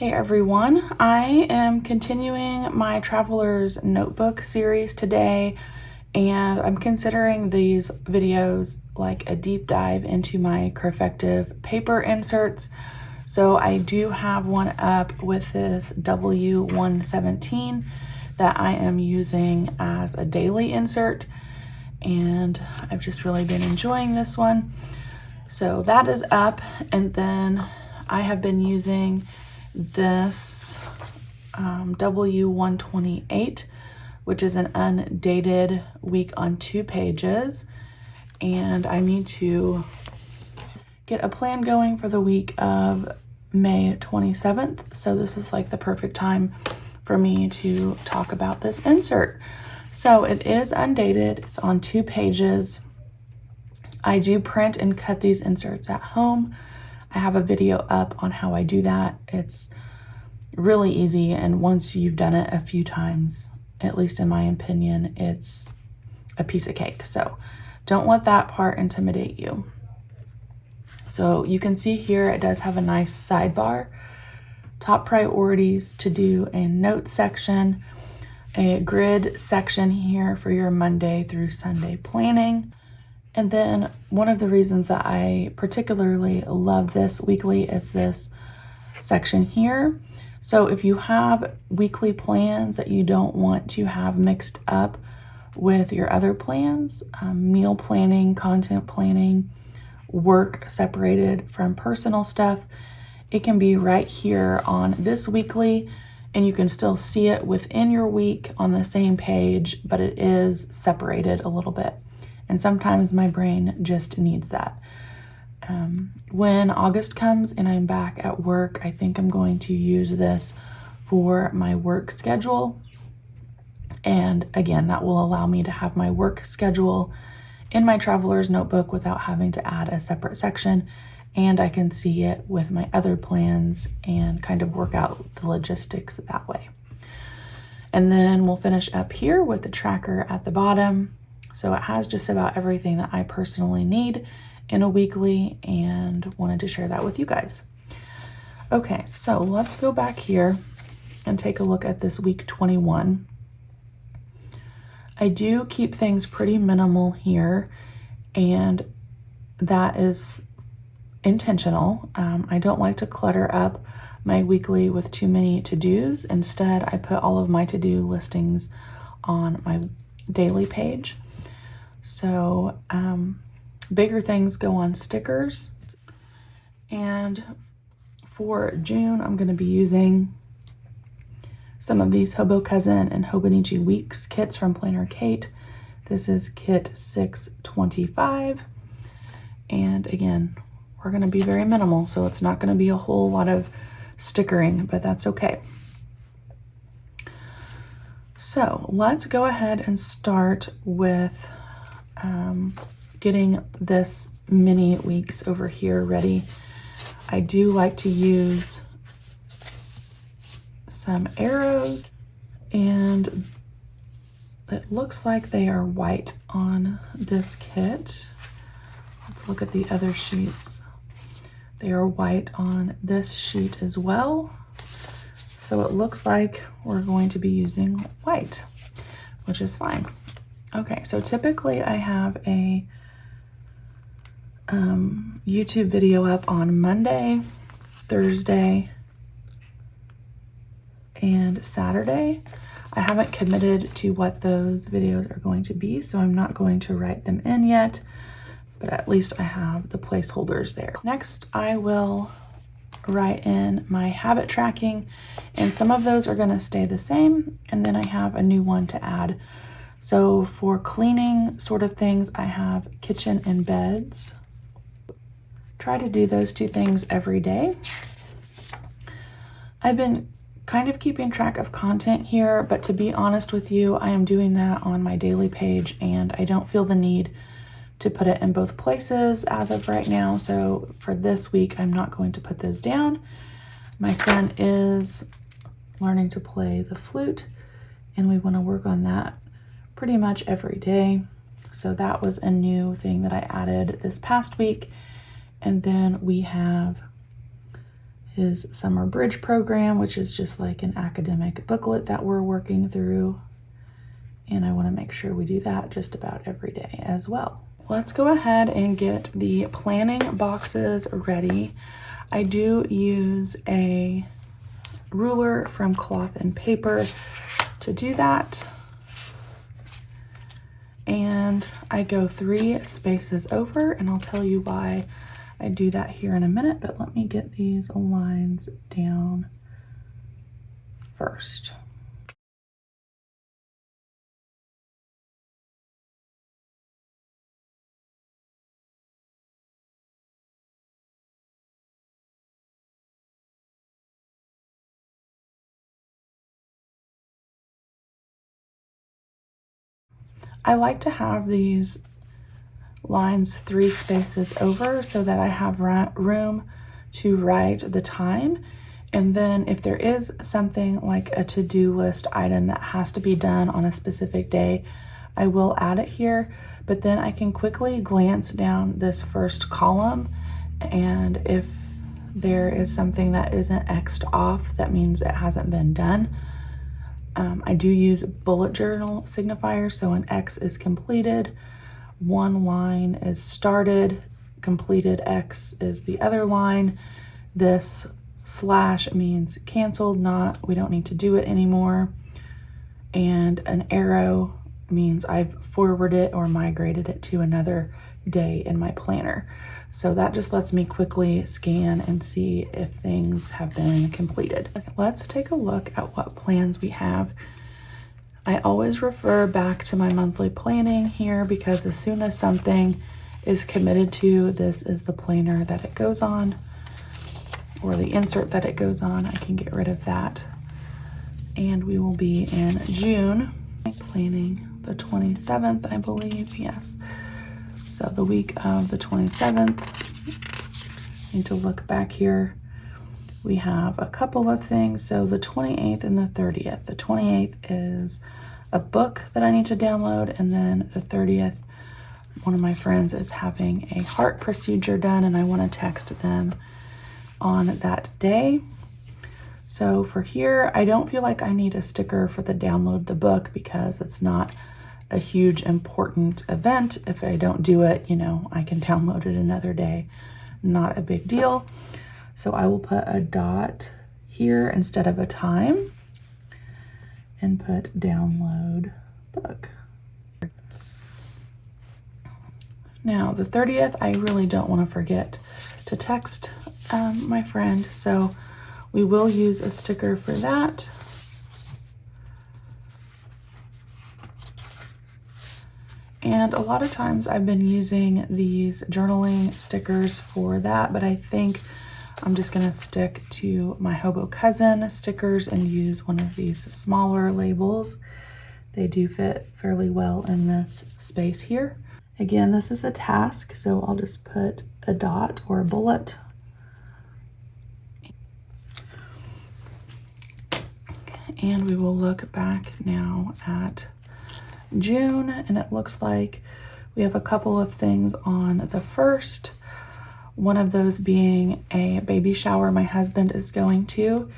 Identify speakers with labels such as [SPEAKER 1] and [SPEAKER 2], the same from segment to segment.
[SPEAKER 1] Hey everyone, I am continuing my Traveler's Notebook series today, and I'm considering these videos like a deep dive into my CreffectivePaper inserts. So I do have one up with this W-128 that I am using as a daily insert, and I've just really been enjoying this one. So that is up, and then I have been using this W-128, which is an undated week on 2 pages, and I need to get a plan going for the week of May 27th. So this is like the perfect time for me to talk about this insert. So it is undated, it's on 2 pages. I do print and cut these inserts at home. I have a video up on how I do that. It's really easy, and once you've done it a few times, at least in my opinion, it's a piece of cake. So don't let that part intimidate you. So you can see here it does have a nice sidebar, top priorities, to do a notes section, a grid section here for your Monday through Sunday planning. And then one of the reasons that I particularly love this weekly is this section here. So if you have weekly plans that you don't want to have mixed up with your other plans, meal planning, content planning, work separated from personal stuff, it can be right here on this weekly, and you can still see it within your week on the same page, but it is separated a little bit. And sometimes my brain just needs that. When August comes and I'm back at work, I think I'm going to use this for my work schedule. And again, that will allow me to have my work schedule in my Traveler's Notebook without having to add a separate section. And I can see it with my other plans and kind of work out the logistics that way. And then we'll finish up here with the tracker at the bottom. So it has just about everything that I personally need in a weekly, and wanted to share that with you guys. Okay, so let's go back here and take a look at this week 21. I do keep things pretty minimal here, and that is intentional. I don't like to clutter up my weekly with too many to-dos. Instead, I put all of my to-do listings on my daily page. So bigger things go on stickers. And for June, I'm going to be using some of these Hobo Cousin and Hobonichi Weeks kits from PlannerKate. This is kit 625. And again, we're going to be very minimal, so it's not going to be a whole lot of stickering, but that's okay. So let's go ahead and start with getting this mini weeks over here ready. I do like to use some arrows, and it looks like they are white on this kit. Let's look at the other sheets. They are white on this sheet as well. So it looks like we're going to be using white, which is fine. Okay, so typically I have a YouTube video up on Monday, Thursday, and Saturday. I haven't committed to what those videos are going to be, so I'm not going to write them in yet, but at least I have the placeholders there. Next, I will write in my habit tracking, and some of those are going to stay the same, and then I have a new one to add. So for cleaning sort of things, I have kitchen and beds. Try to do those 2 things every day. I've been kind of keeping track of content here, but to be honest with you, I am doing that on my daily page, and I don't feel the need to put it in both places as of right now. So for this week, I'm not going to put those down. My son is learning to play the flute, and we want to work on that pretty much every day. So that was a new thing that I added this past week. And then we have his summer bridge program, which is just like an academic booklet that we're working through. And I want to make sure we do that just about every day as well. Let's go ahead and get the planning boxes ready. I do use a ruler from Cloth and Paper to do that. And I go 3 spaces over, and I'll tell you why I do that here in a minute, but let me get these lines down first. I like to have these lines 3 spaces over so that I have room to write the time. And then if there is something like a to-do list item that has to be done on a specific day, I will add it here, but then I can quickly glance down this first column, and if there is something that isn't X'd off, that means it hasn't been done. I do use bullet journal signifiers, so an X is completed, 1 line is started, completed X is the other line. This slash means canceled, not we don't need to do it anymore. And an arrow means I've forwarded or migrated it to another day in my planner. So that just lets me quickly scan and see if things have been completed. Let's take a look at what plans we have. I always refer back to my monthly planning here because as soon as something is committed to, this is the planner that it goes on, or the insert that it goes on. I can get rid of that. And we will be in June, planning the 27th, I believe, yes. So the week of the 27th, need to look back here. We have a couple of things. So the 28th and the 30th. The 28th is a book that I need to download, and then the 30th, one of my friends is having a heart procedure done, and I want to text them on that day. So for here, I don't feel like I need a sticker for the download the book because it's not a huge important event. If I don't do it, you know, I can download it another day. Not a big deal. So I will put a dot here instead of a time and put download book. Now the 30th, I really don't want to forget to text my friend, so we will use a sticker for that. And a lot of times I've been using these journaling stickers for that, but I think I'm just gonna stick to my Hobo Cousin stickers and use one of these smaller labels. They do fit fairly well in this space here. Again, this is a task, so I'll just put a dot or a bullet. And we will look back now at June, and it looks like we have a couple of things on the 1st. One of those being a baby shower my husband is going to.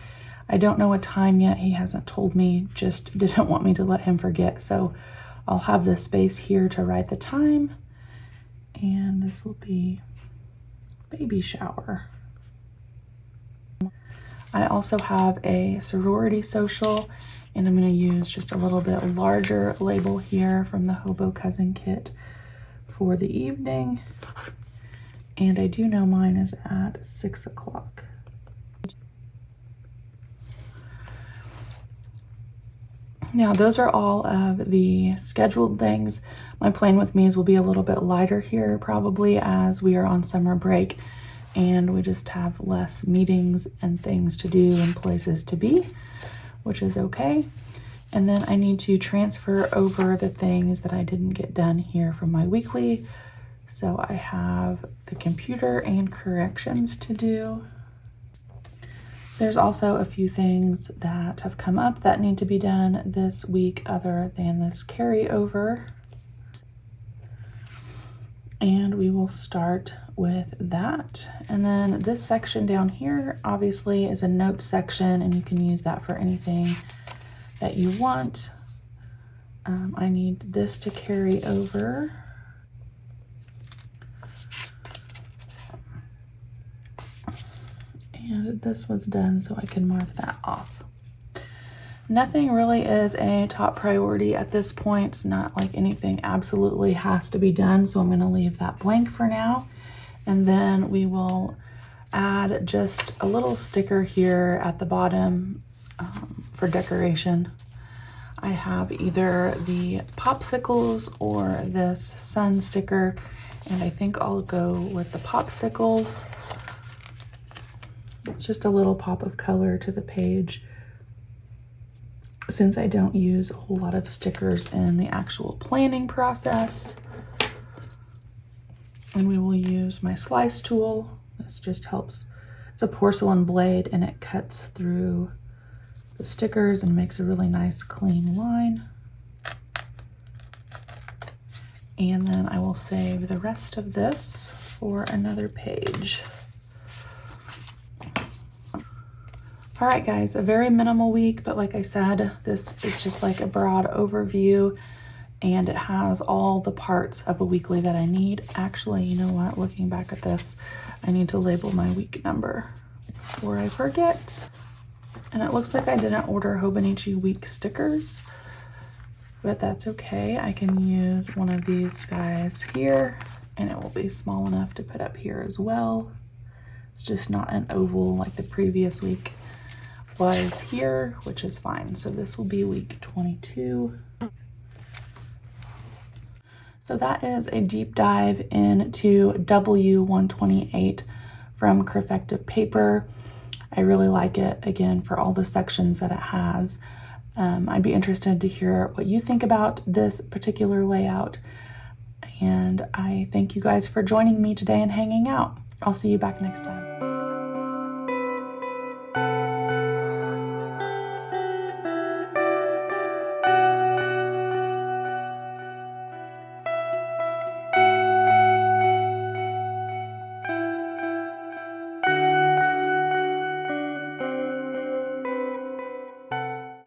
[SPEAKER 1] I don't know a time yet. He hasn't told me, just didn't want me to let him forget. So I'll have this space here to write the time, and this will be baby shower. I also have a sorority social, and I'm going to use just a little bit larger label here from the Hobo Cousin kit for the evening. And I do know mine is at 6 o'clock. Now those are all of the scheduled things. My plan with me's will be a little bit lighter here probably as we are on summer break and we just have less meetings and things to do and places to be, which is okay. And then I need to transfer over the things that I didn't get done here from my weekly. So I have the computer and corrections to do. There's also a few things that have come up that need to be done this week other than this carryover. And we will start with that. And then this section down here obviously is a notes section, and you can use that for anything that you want. I need this to carry over. And this was done, so I can mark that off. Nothing really is a top priority at this point. It's not like anything absolutely has to be done, so I'm going to leave that blank for now. And then we will add just a little sticker here at the bottom for decoration. I have either the popsicles or this sun sticker, and I think I'll go with the popsicles. It's just a little pop of color to the page, since I don't use a whole lot of stickers in the actual planning process. And we will use my slice tool. This just helps. It's a porcelain blade, and it cuts through the stickers and makes a really nice clean line. And then I will save the rest of this for another page. All right, guys, a very minimal week, but like I said, this is just like a broad overview, and it has all the parts of a weekly that I need. Actually, you know what? Looking back at this, I need to label my week number before I forget. And it looks like I didn't order Hobonichi week stickers, but that's okay. I can use one of these guys here, and it will be small enough to put up here as well. It's just not an oval like the previous week was here, which is fine. So this will be week 22. So that is a deep dive into W-128 from CreffectivePaper. I really like it, again, for all the sections that it has. I'd be interested to hear what you think about this particular layout. And I thank you guys for joining me today and hanging out. I'll see you back next time.